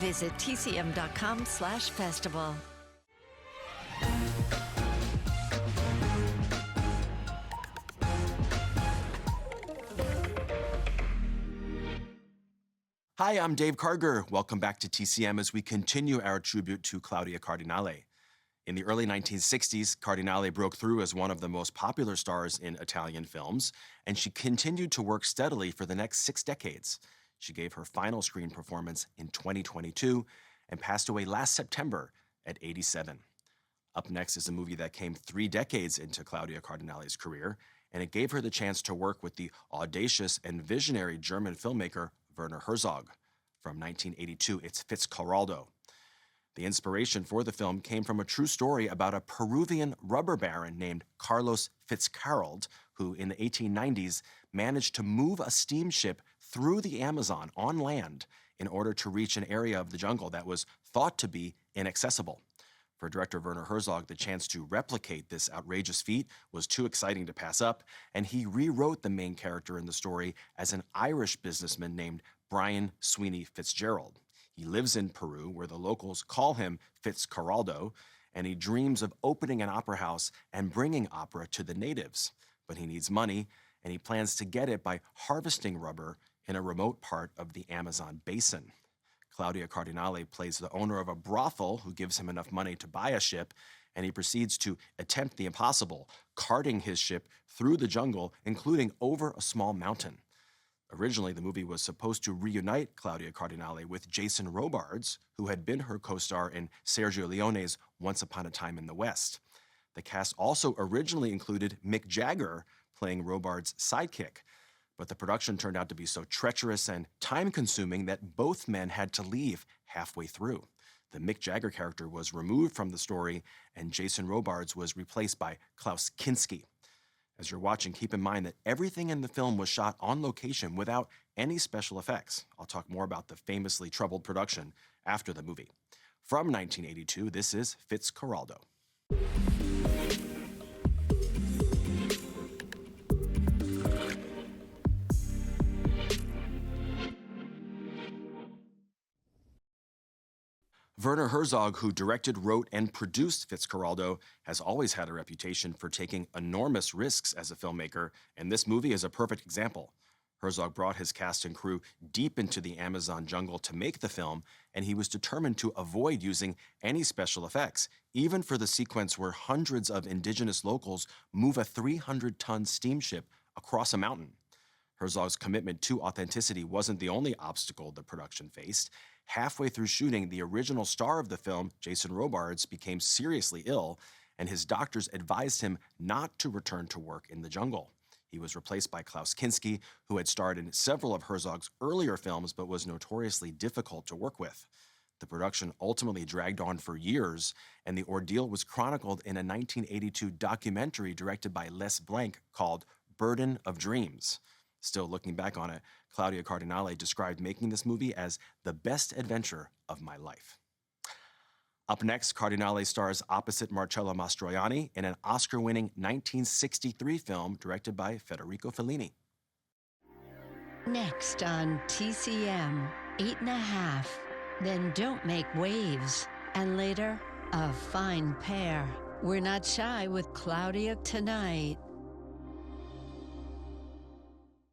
Visit tcm.com/festival. Hi, I'm Dave Karger. Welcome back to TCM as we continue our tribute to Claudia Cardinale. In the early 1960s, Cardinale broke through as one of the most popular stars in Italian films, and she continued to work steadily for the next 6 decades. She gave her final screen performance in 2022 and passed away last September at 87. Up next is a movie that came 3 decades into Claudia Cardinale's career, and it gave her the chance to work with the audacious and visionary German filmmaker Werner Herzog. From 1982, it's Fitzcarraldo. The inspiration for the film came from a true story about a Peruvian rubber baron named Carlos Fitzcarraldo, who in the 1890s managed to move a steamship through the Amazon on land in order to reach an area of the jungle that was thought to be inaccessible. For director Werner Herzog, the chance to replicate this outrageous feat was too exciting to pass up, and he rewrote the main character in the story as an Irish businessman named Brian Sweeney Fitzgerald. He lives in Peru, where the locals call him Fitzcarraldo, and he dreams of opening an opera house and bringing opera to the natives. But he needs money, and he plans to get it by harvesting rubber in a remote part of the Amazon basin. Claudia Cardinale plays the owner of a brothel who gives him enough money to buy a ship, and he proceeds to attempt the impossible, carting his ship through the jungle, including over a small mountain. Originally, the movie was supposed to reunite Claudia Cardinale with Jason Robards, who had been her co-star in Sergio Leone's Once Upon a Time in the West. The cast also originally included Mick Jagger playing Robards' sidekick, but the production turned out to be so treacherous and time-consuming that both men had to leave halfway through. The Mick Jagger character was removed from the story, and Jason Robards was replaced by Klaus Kinski. As you're watching, keep in mind that everything in the film was shot on location without any special effects. I'll talk more about the famously troubled production after the movie. From 1982, this is Fitzcarraldo. Werner Herzog, who directed, wrote, and produced Fitzcarraldo, has always had a reputation for taking enormous risks as a filmmaker, and this movie is a perfect example. Herzog brought his cast and crew deep into the Amazon jungle to make the film, and he was determined to avoid using any special effects, even for the sequence where hundreds of indigenous locals move a 300-ton steamship across a mountain. Herzog's commitment to authenticity wasn't the only obstacle the production faced. Halfway through shooting, the original star of the film, Jason Robards, became seriously ill, and his doctors advised him not to return to work in the jungle. He was replaced by Klaus Kinski, who had starred in several of Herzog's earlier films but was notoriously difficult to work with. The production ultimately dragged on for years, and the ordeal was chronicled in a 1982 documentary directed by Les Blank called Burden of Dreams. Still looking back on it, Claudia Cardinale described making this movie as the best adventure of my life. Up next, Cardinale stars opposite Marcello Mastroianni in an Oscar-winning 1963 film directed by Federico Fellini. Next on TCM, 8.5, then Don't Make Waves, and later, A Fine Pair. We're not shy with Claudia tonight.